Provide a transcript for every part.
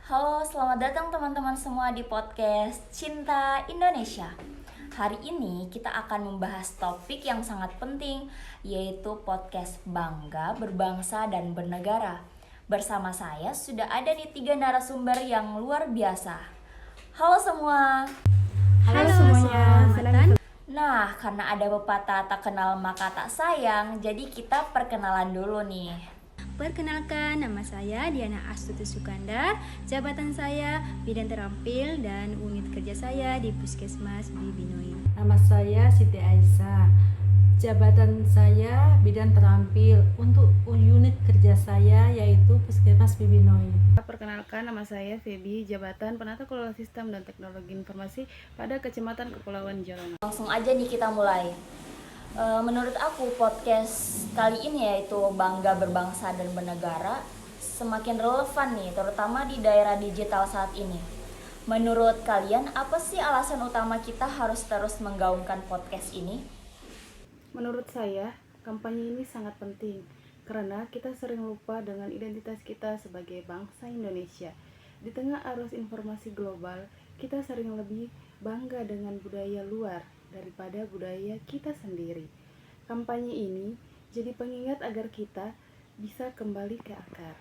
Halo, selamat datang teman-teman semua di podcast Cinta Indonesia. Hari ini kita akan membahas topik yang sangat penting, yaitu podcast Bangga Berbangsa dan Bernegara. Bersama saya sudah ada nih 3 narasumber yang luar biasa. Halo semua. Halo semuanya. Nah, karena ada pepatah tak kenal maka tak sayang, jadi kita perkenalan dulu nih. Perkenalkan, nama saya Diana Astuti Sukandar. Jabatan saya Bidan Terampil dan unit kerja saya di Puskesmas Bibinoi. Nama saya Siti Aisyah. Jabatan saya Bidan Terampil. Untuk unit kerja saya yaitu Puskesmas Bibinoi. Perkenalkan, nama saya Feby, jabatan Penata Kelola Sistem dan Teknologi Informasi pada Kecamatan Kepulauan Jawa. Langsung aja nih kita mulai. Menurut aku podcast kali ini yaitu Bangga Berbangsa dan Bernegara semakin relevan nih, terutama di daerah digital saat ini. Menurut kalian, apa sih alasan utama kita harus terus menggaungkan podcast ini? Menurut saya, kampanye ini sangat penting karena kita sering lupa dengan identitas kita sebagai bangsa Indonesia. Di tengah arus informasi global, kita sering lebih bangga dengan budaya luar daripada budaya kita sendiri. Kampanye ini jadi pengingat agar kita bisa kembali ke akar.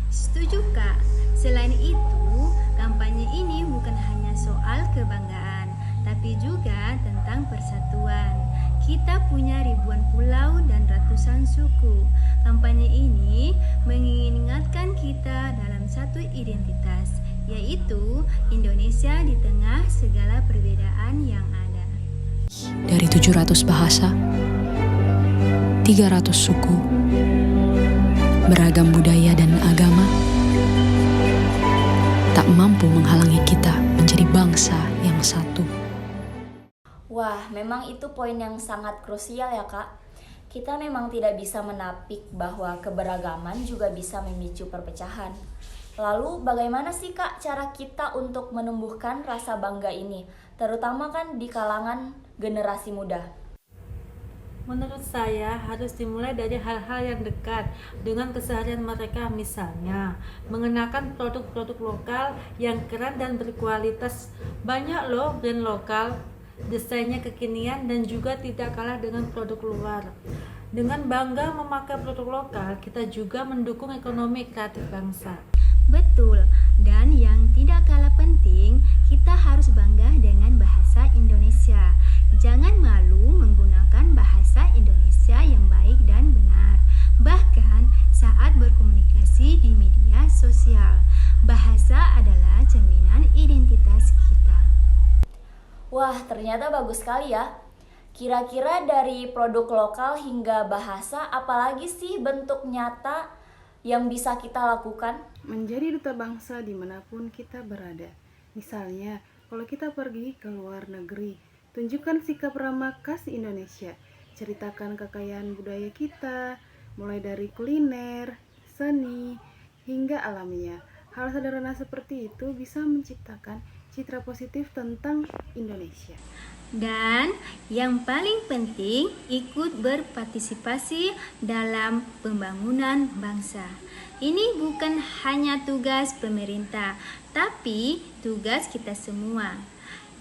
Setuju Kak, selain itu kampanye ini bukan hanya soal kebanggaan, tapi juga tentang persatuan. Kita punya ribuan pulau dan ratusan suku. Kampanye ini mengingatkan kita dalam satu identitas, yaitu Indonesia di tengah segala perbedaan yang ada. Dari 700 bahasa, 300 suku, beragam budaya dan agama, tak mampu menghalangi kita menjadi bangsa yang satu. Wah, memang itu poin yang sangat krusial ya Kak. Kita memang tidak bisa menapik bahwa keberagaman juga bisa memicu perpecahan. Lalu bagaimana sih Kak cara kita untuk menumbuhkan rasa bangga ini, terutama kan di kalangan generasi muda? Menurut saya harus dimulai dari hal-hal yang dekat dengan keseharian mereka, misalnya mengenakan produk-produk lokal yang keren dan berkualitas. Banyak loh brand lokal, desainnya kekinian dan juga tidak kalah dengan produk luar. Dengan bangga memakai produk lokal, kita juga mendukung ekonomi kreatif bangsa. Betul, dan yang tidak kalah penting, kita harus bangga dengan bahasa Indonesia. Jangan malu menggunakan bahasa Indonesia yang baik dan benar. Bahkan saat berkomunikasi di media sosial, bahasa adalah cerminan identitas kita. Wah, ternyata bagus sekali ya. Kira-kira dari produk lokal hingga bahasa, apalagi sih bentuk nyata yang bisa kita lakukan? Menjadi duta bangsa dimanapun kita berada. Misalnya, kalau kita pergi ke luar negeri, tunjukkan sikap ramah khas Indonesia. Ceritakan kekayaan budaya kita, mulai dari kuliner, seni, hingga alamnya. Hal sederhana seperti itu bisa menciptakan citra positif tentang Indonesia. Dan yang paling penting, ikut berpartisipasi dalam pembangunan bangsa. Ini bukan hanya tugas pemerintah, tapi tugas kita semua.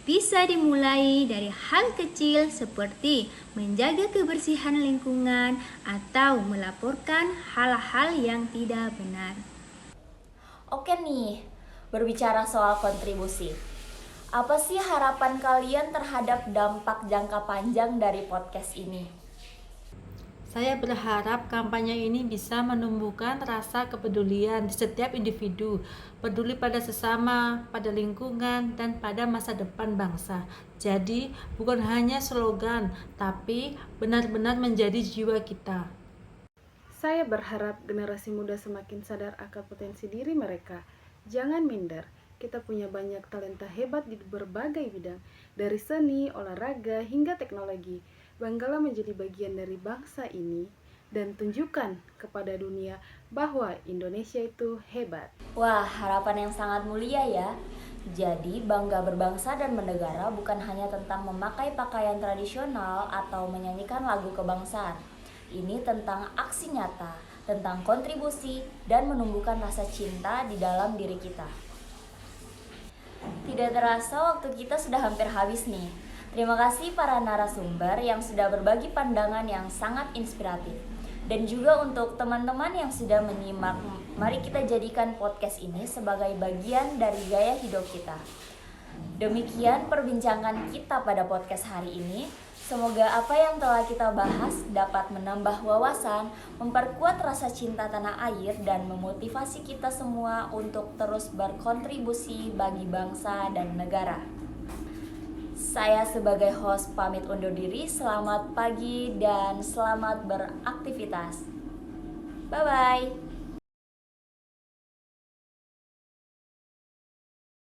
Bisa dimulai dari hal kecil seperti menjaga kebersihan lingkungan atau melaporkan hal-hal yang tidak benar. Oke nih, berbicara soal kontribusi. Apa sih harapan kalian terhadap dampak jangka panjang dari podcast ini? Saya berharap kampanye ini bisa menumbuhkan rasa kepedulian di setiap individu, peduli pada sesama, pada lingkungan, dan pada masa depan bangsa. Jadi, bukan hanya slogan, tapi benar-benar menjadi jiwa kita. Saya berharap generasi muda semakin sadar akan potensi diri mereka. Jangan minder, kita punya banyak talenta hebat di berbagai bidang, dari seni, olahraga, hingga teknologi. Banggalah menjadi bagian dari bangsa ini dan tunjukkan kepada dunia bahwa Indonesia itu hebat. Wah, harapan yang sangat mulia ya. Jadi, bangga berbangsa dan bernegara bukan hanya tentang memakai pakaian tradisional atau menyanyikan lagu kebangsaan. Ini tentang aksi nyata, tentang kontribusi dan menumbuhkan rasa cinta di dalam diri kita. Tidak terasa waktu kita sudah hampir habis nih. Terima kasih para narasumber yang sudah berbagi pandangan yang sangat inspiratif. Dan juga untuk teman-teman yang sudah menyimak, mari kita jadikan podcast ini sebagai bagian dari gaya hidup kita. Demikian perbincangan kita pada podcast hari ini. Semoga apa yang telah kita bahas dapat menambah wawasan, memperkuat rasa cinta tanah air, dan memotivasi kita semua untuk terus berkontribusi bagi bangsa dan negara. Saya sebagai host pamit undur diri, selamat pagi dan selamat beraktivitas. Bye-bye.